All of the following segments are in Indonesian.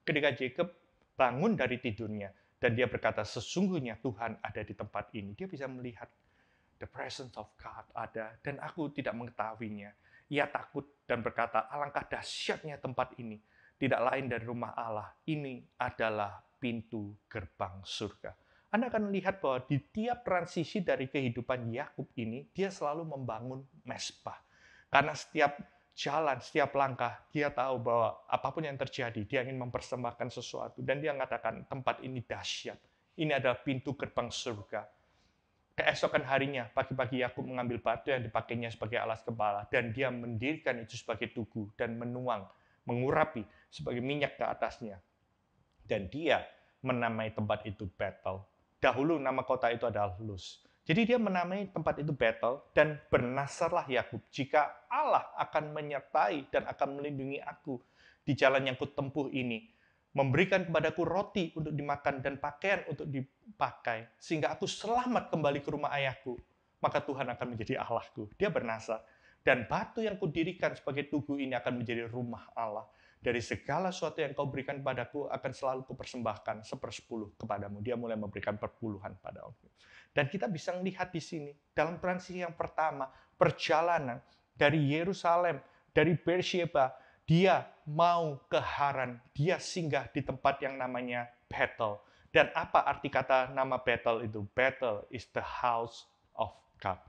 ketika Jacob bangun dari tidurnya dan dia berkata, sesungguhnya Tuhan ada di tempat ini. Dia bisa melihat the presence of God ada dan aku tidak mengetahuinya. Ia takut dan berkata, alangkah dahsyatnya tempat ini. Tidak lain dari rumah Allah. Ini adalah pintu gerbang surga. Anda akan melihat bahwa di tiap transisi dari kehidupan Yakub ini, dia selalu membangun mezbah. Karena setiap jalan, setiap langkah, dia tahu bahwa apapun yang terjadi, dia ingin mempersembahkan sesuatu. Dan dia mengatakan, tempat ini dahsyat. Ini adalah pintu gerbang surga. Keesokan harinya, pagi-pagi Yakub mengambil batu yang dipakainya sebagai alas kepala, dan dia mendirikan itu sebagai tugu, dan menuang, mengurapi sebagai minyak ke atasnya. Dan dia menamai tempat itu Betel. Dahulu nama kota itu adalah Luz. Jadi dia menamai tempat itu Betel, dan bernasarlah Yakub, jika Allah akan menyertai dan akan melindungi aku di jalan yang kutempuh ini, memberikan kepadaku roti untuk dimakan dan pakaian untuk dipakai, sehingga aku selamat kembali ke rumah ayahku, maka Tuhan akan menjadi Allahku. Dia bernasar. Dan batu yang kudirikan sebagai tugu ini akan menjadi rumah Allah. Dari segala sesuatu yang kau berikan padaku akan selalu kupersembahkan 1/10 kepadamu. Dia mulai memberikan perpuluhan pada aku. Dan kita bisa melihat di sini, dalam transisi yang pertama, perjalanan dari Yerusalem, dari Beersheba, dia mau ke Haran, dia singgah di tempat yang namanya Bethel. Dan apa arti kata nama Bethel itu? Bethel is the house of God.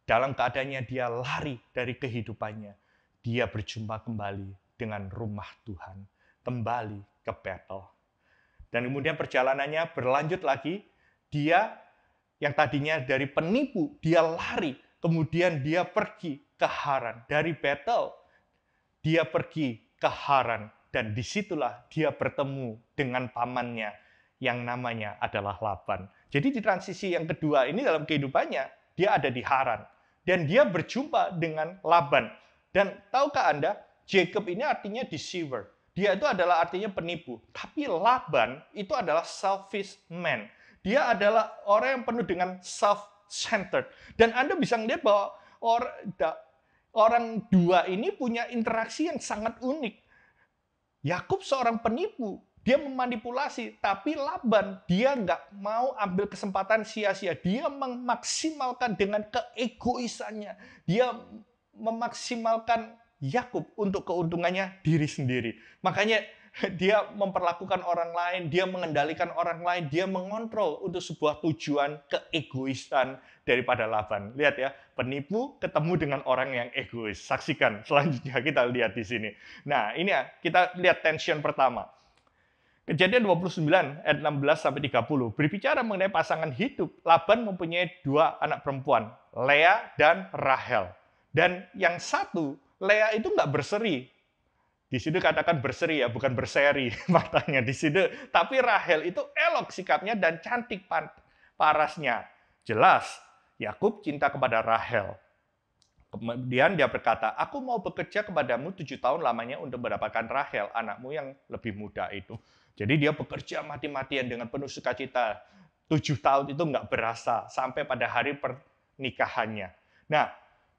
Dalam keadaannya dia lari dari kehidupannya, dia berjumpa kembali dengan rumah Tuhan, kembali ke Bethel. Dan kemudian perjalanannya berlanjut lagi, dia yang tadinya dari penipu, dia lari, kemudian dia pergi ke Haran. Dari Bethel, dia pergi ke Haran, dan disitulah dia bertemu dengan pamannya yang namanya adalah Laban. Jadi di transisi yang kedua ini dalam kehidupannya, dia ada di Haran. Dan dia berjumpa dengan Laban. Dan tahukah Anda, Jacob ini artinya deceiver. Dia itu adalah artinya penipu. Tapi Laban itu adalah selfish man. Dia adalah orang yang penuh dengan self-centered. Dan Anda bisa melihat bahwa orang dua ini punya interaksi yang sangat unik. Yakub seorang penipu, dia memanipulasi, tapi Laban dia nggak mau ambil kesempatan sia-sia. Dia memaksimalkan dengan keegoisannya. Dia memaksimalkan Yakub untuk keuntungannya diri sendiri. Makanya dia memperlakukan orang lain, dia mengendalikan orang lain, dia mengontrol untuk sebuah tujuan keegoisan daripada Laban. Lihat ya, penipu ketemu dengan orang yang egois. Saksikan, selanjutnya kita lihat di sini. Nah, ini ya, kita lihat tension pertama. Kejadian 29 ayat 16 sampai 30 berbicara mengenai pasangan hidup. Laban mempunyai 2 anak perempuan, Lea dan Rahel. Dan yang satu, Lea itu nggak berseri. Di situ katakan berseri ya, bukan berseri matanya di situ. Tapi Rahel itu elok sikapnya dan cantik parasnya. Jelas, Yakub cinta kepada Rahel. Kemudian dia berkata, aku mau bekerja kepadamu 7 tahun lamanya untuk mendapatkan Rahel, anakmu yang lebih muda itu. Jadi dia bekerja mati-matian dengan penuh sukacita. 7 tahun itu nggak berasa sampai pada hari pernikahannya. Nah,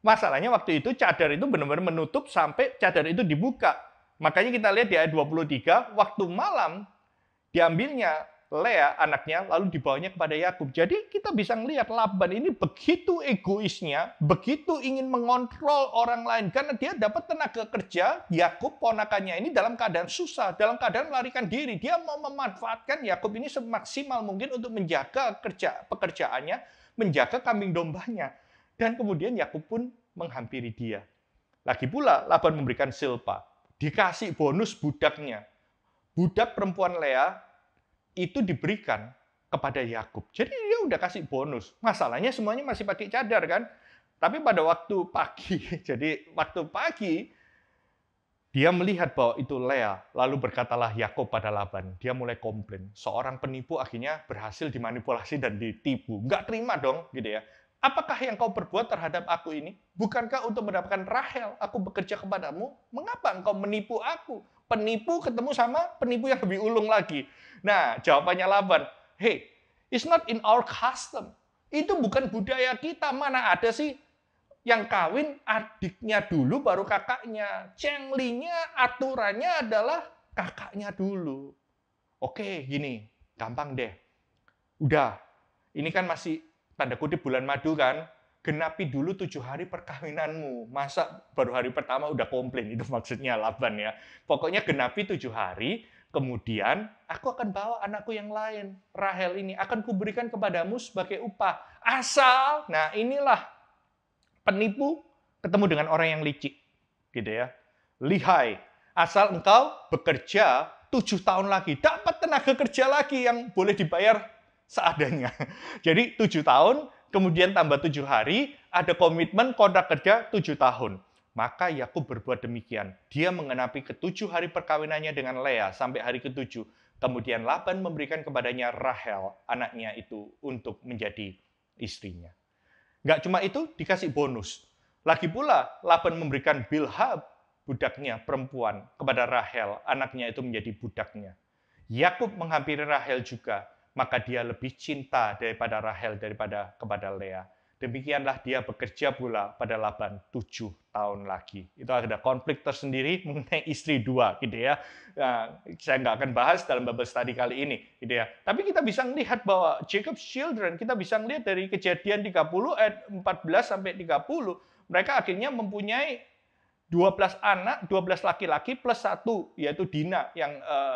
masalahnya waktu itu cadar itu benar-benar menutup sampai cadar itu dibuka. Makanya kita lihat di ayat 23, waktu malam diambilnya Lea anaknya lalu dibawanya kepada Yakub. Jadi kita bisa melihat Laban ini begitu egoisnya, begitu ingin mengontrol orang lain karena dia dapat tenaga kerja. Yakub ponakannya ini dalam keadaan susah, dalam keadaan melarikan diri. Dia mau memanfaatkan Yakub ini semaksimal mungkin untuk menjaga pekerjaannya, menjaga kambing dombanya. Dan kemudian Yakub pun menghampiri dia. Lagi pula Laban memberikan Silpa. Dikasih bonus budaknya. Budak perempuan Lea itu diberikan kepada Yakub. Jadi dia udah kasih bonus. Masalahnya semuanya masih pakai cadar kan. Tapi pada waktu pagi, jadi waktu pagi, dia melihat bahwa itu Lea. Lalu berkatalah Yakub pada Laban. Dia mulai komplain. Seorang penipu akhirnya berhasil dimanipulasi dan ditipu. Nggak terima dong, gitu ya. Apakah yang kau perbuat terhadap aku ini? Bukankah untuk mendapatkan Rahel, aku bekerja kepadamu? Mengapa engkau menipu aku? Penipu ketemu sama penipu yang lebih ulung lagi. Nah, jawabannya Laban, hey, it's not in our custom. Itu bukan budaya kita. Mana ada sih yang kawin adiknya dulu baru kakaknya. Cenglinya aturannya adalah kakaknya dulu. Oke, gini, gampang deh. Udah, ini kan masih tanda kutip bulan madu kan, genapi dulu 7 hari perkawinanmu. Masa baru hari pertama udah komplain, itu maksudnya Laban ya. Pokoknya genapi 7 hari, kemudian aku akan bawa anakku yang lain, Rahel ini, akan kuberikan kepadamu sebagai upah. Asal, nah inilah penipu ketemu dengan orang yang licik. Gitu ya. Lihai, asal engkau bekerja 7 tahun lagi, dapat tenaga kerja lagi yang boleh dibayar seadanya. Jadi 7 tahun, kemudian tambah 7 hari, ada komitmen kontrak kerja 7 tahun. Maka Yakub berbuat demikian. Dia mengenapi ke-7 hari perkawinannya dengan Lea sampai hari ke-7. Kemudian Laban memberikan kepadanya Rahel, anaknya itu, untuk menjadi istrinya. Nggak cuma itu, dikasih bonus. Lagi pula, Laban memberikan Bilha, budaknya perempuan, kepada Rahel, anaknya itu menjadi budaknya. Yakub menghampiri Rahel juga, maka dia lebih cinta daripada Rahel daripada kepada Lea. Demikianlah dia bekerja pula pada Laban 7 tahun lagi. Itu ada konflik tersendiri mengenai istri dua, gitu ya. Nah, saya nggak akan bahas dalam Bible study kali ini, gitu ya. Tapi kita bisa melihat bahwa Jacob's children, kita bisa melihat dari Kejadian 30 ayat 14 sampai 30, mereka akhirnya mempunyai 12 anak, 12 laki-laki plus 1, yaitu Dina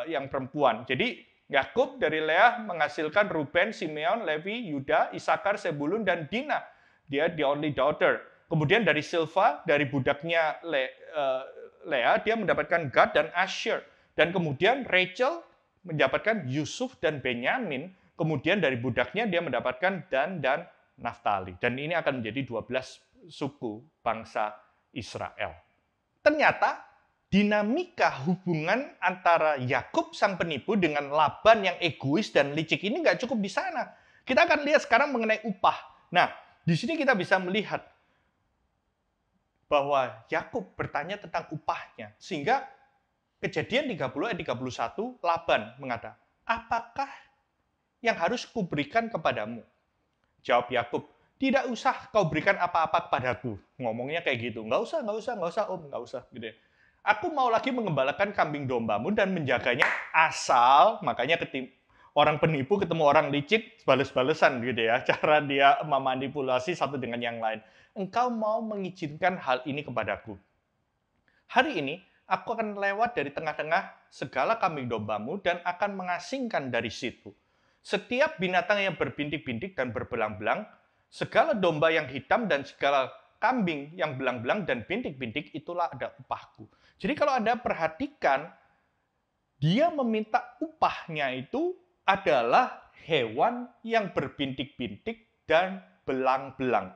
yang perempuan. Jadi Yakub dari Lea menghasilkan Ruben, Simeon, Levi, Yuda, Isakar, Sebulun, dan Dina. Dia the only daughter. Kemudian dari Silva, dari budaknya Lea, dia mendapatkan Gad dan Asher. Dan kemudian Rachel mendapatkan Yusuf dan Benyamin. Kemudian dari budaknya dia mendapatkan Dan dan Naftali. Dan ini akan menjadi 12 suku bangsa Israel. Ternyata dinamika hubungan antara Yakub sang penipu dengan Laban yang egois dan licik ini nggak cukup di sana. Kita akan lihat sekarang mengenai upah. Nah, di sini kita bisa melihat bahwa Yakub bertanya tentang upahnya. Sehingga Kejadian 30 ayat 31, Laban mengatakan, apakah yang harus kuberikan kepadamu? Jawab Yakub, tidak usah kau berikan apa-apa kepadaku. Ngomongnya kayak gitu. Nggak usah om, nggak usah. Gitu ya. Aku mau lagi mengembalakan kambing dombamu dan menjaganya asal, makanya orang penipu ketemu orang licik, bales-balesan gitu ya. Cara dia memanipulasi satu dengan yang lain. Engkau mau mengizinkan hal ini kepadaku. Hari ini, aku akan lewat dari tengah-tengah segala kambing dombamu dan akan mengasingkan dari situ. Setiap binatang yang berbintik-bintik dan berbelang-belang, segala domba yang hitam dan segala kambing yang belang-belang dan bintik-bintik, itulah ada upahku. Jadi kalau Anda perhatikan, dia meminta upahnya itu adalah hewan yang berbintik-bintik dan belang-belang.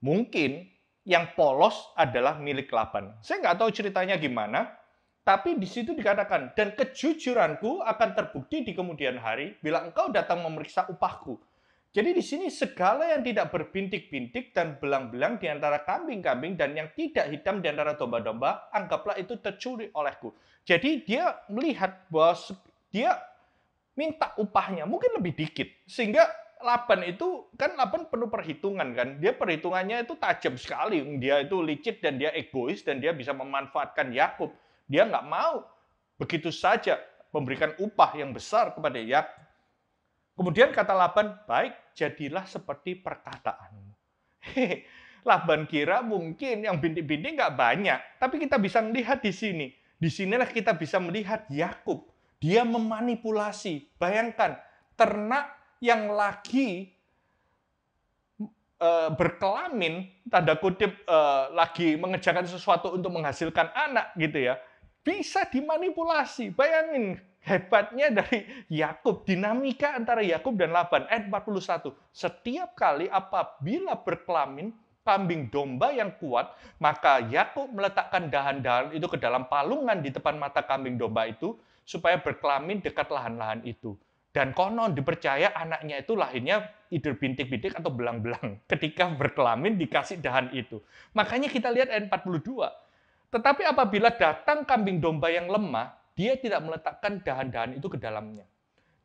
Mungkin yang polos adalah milik Laban. Saya nggak tahu ceritanya gimana, tapi di situ dikatakan, dan kejujuranku akan terbukti di kemudian hari bila engkau datang memeriksa upahku. Jadi di sini segala yang tidak berbintik-bintik dan belang-belang di antara kambing-kambing dan yang tidak hitam di antara domba-domba, anggaplah itu tercuri olehku. Jadi dia melihat bahwa dia minta upahnya mungkin lebih dikit. Sehingga Laban itu, kan Laban penuh perhitungan kan. Dia perhitungannya itu tajam sekali. Dia itu licik dan dia egois dan dia bisa memanfaatkan Yakub. Dia nggak mau begitu saja memberikan upah yang besar kepada Yakub. Kemudian kata Laban, baik, jadilah seperti perkataanmu. Laban kira mungkin yang bintik-bintik nggak banyak. Tapi kita bisa melihat di sini. Di sinilah kita bisa melihat Yakub. Dia memanipulasi. Bayangkan, ternak yang lagi berkelamin, tanda kutip lagi mengerjakan sesuatu untuk menghasilkan anak gitu ya, bisa dimanipulasi. Bayangin hebatnya dari Yakub, dinamika antara Yakub dan Laban. Ayat 41, setiap kali apabila berkelamin kambing domba yang kuat, maka Yakub meletakkan dahan-dahan itu ke dalam palungan di depan mata kambing domba itu, supaya berkelamin dekat lahan-lahan itu. Dan konon dipercaya anaknya itu lahirnya either bintik-bintik atau belang-belang. Ketika berkelamin dikasih dahan itu. Makanya kita lihat ayat 42. Tetapi apabila datang kambing domba yang lemah, dia tidak meletakkan dahan-dahan itu ke dalamnya.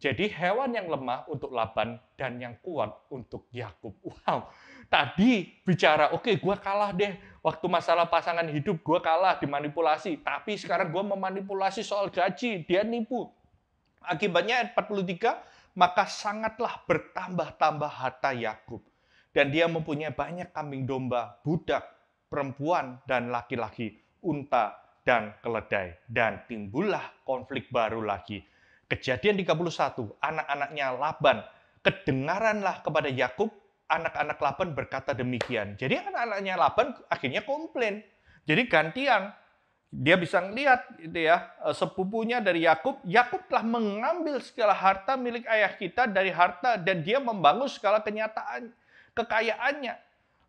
Jadi hewan yang lemah untuk Laban dan yang kuat untuk Yakub. Wow, tadi bicara, oke, gue kalah deh. waktu masalah pasangan hidup gue kalah, dimanipulasi. Tapi sekarang gue memanipulasi soal gaji, dia nipu. Akibatnya ayat 43, maka sangatlah bertambah-tambah harta Yakub. Dan dia mempunyai banyak kambing domba, budak, perempuan, dan laki-laki, unta, dan keledai. Dan timbullah konflik baru lagi. Kejadian 31, anak-anaknya Laban, kedengaranlah kepada Yakub, anak-anak Laban berkata demikian. Jadi anak-anaknya Laban akhirnya komplain. Jadi gantian. Dia bisa melihat gitu ya, sepupunya dari Yakub, Yakub telah mengambil segala harta milik ayah kita dari harta dan dia membangun segala kenyataan kekayaannya.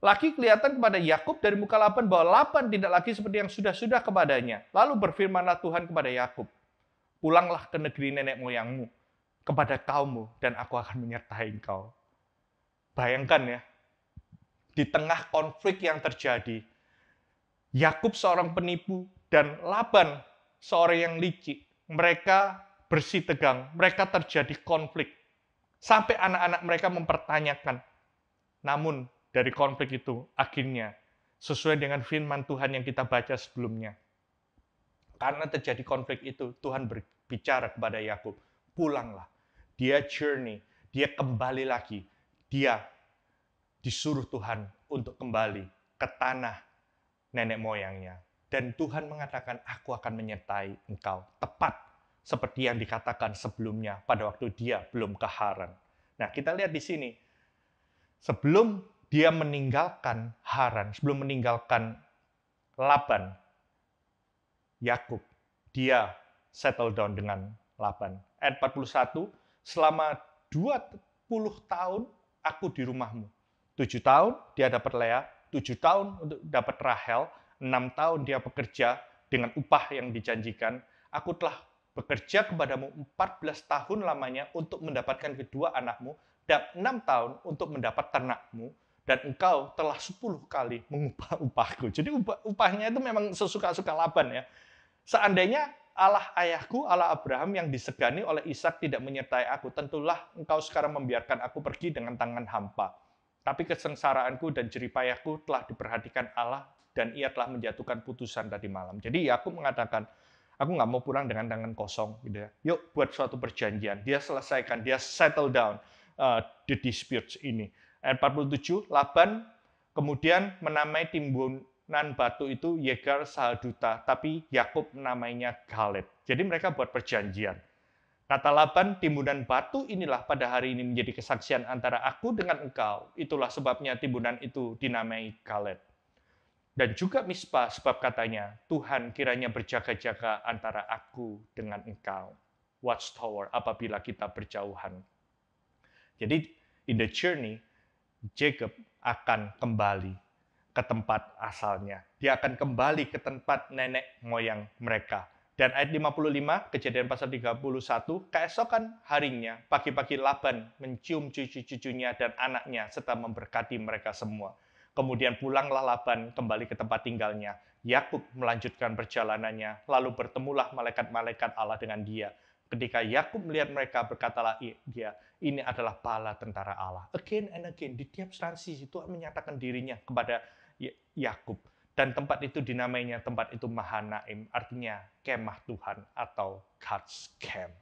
Lagi kelihatan kepada Yakub dari muka Laban bahwa Laban tidak lagi seperti yang sudah-sudah kepadanya. Lalu berfirmanlah Tuhan kepada Yakub, pulanglah ke negeri nenek moyangmu, kepada kaummu, dan aku akan menyertai engkau. Bayangkan ya, di tengah konflik yang terjadi, Yakub seorang penipu, dan Laban seorang yang licik. Mereka bersih tegang, mereka terjadi konflik. Sampai anak-anak mereka mempertanyakan. Namun dari konflik itu akhirnya sesuai dengan firman Tuhan yang kita baca sebelumnya. Karena terjadi konflik itu, Tuhan berbicara kepada Yakub, pulanglah. Dia journey, dia kembali lagi. Dia disuruh Tuhan untuk kembali ke tanah nenek moyangnya. Dan Tuhan mengatakan, aku akan menyertai engkau. Tepat seperti yang dikatakan sebelumnya pada waktu dia belum ke Haran. Nah, kita lihat di sini. Sebelum dia meninggalkan Haran, sebelum meninggalkan Laban, Yakub, dia settle down dengan Laban. Ayat 41, selama 20 tahun aku di rumahmu. 7 tahun dia dapat Lea, 7 tahun untuk dapat Rahel, 6 tahun dia bekerja dengan upah yang dijanjikan. Aku telah bekerja kepadamu 14 tahun lamanya untuk mendapatkan kedua anakmu, dan 6 tahun untuk mendapat ternakmu, dan engkau telah 10 kali mengubah upahku. Jadi upahnya itu memang sesuka-suka Laban ya. Seandainya Allah ayahku, Allah Abraham yang disegani oleh Ishak tidak menyertai aku, tentulah engkau sekarang membiarkan aku pergi dengan tangan hampa. Tapi kesengsaraanku dan jeripayahku telah diperhatikan Allah, dan ia telah menjatuhkan putusan tadi malam. Jadi Yakub mengatakan, aku nggak mau pulang dengan tangan kosong. Gitu ya. Yuk buat suatu perjanjian. Dia selesaikan, dia settle down the disputes ini. Ayat 47, Laban kemudian menamai timbunan batu itu Yegar Sahaduta, tapi Yakub menamainya Galed. Jadi mereka buat perjanjian. Kata Laban, timbunan batu inilah pada hari ini menjadi kesaksian antara aku dengan engkau. Itulah sebabnya timbunan itu dinamai Galed. Dan juga Mispa, sebab katanya, Tuhan kiranya berjaga-jaga antara aku dengan engkau. Watchtower apabila kita berjauhan. Jadi, in the journey, Jacob akan kembali ke tempat asalnya. Dia akan kembali ke tempat nenek moyang mereka. Dan ayat 55, kejadian pasal 31, keesokan harinya, pagi-pagi Laban mencium cucu-cucunya dan anaknya, serta memberkati mereka semua. Kemudian pulanglah Laban kembali ke tempat tinggalnya. Yakub melanjutkan perjalanannya, lalu bertemulah malaikat-malaikat Allah dengan dia. Ketika Yakub melihat mereka, berkatalah dia, ini adalah bala tentara Allah. Again and again, di tiap transisi Tuhan menyatakan dirinya kepada Yakub. Dan tempat itu dinamainya tempat itu Mahanaim, artinya kemah Tuhan atau God's camp.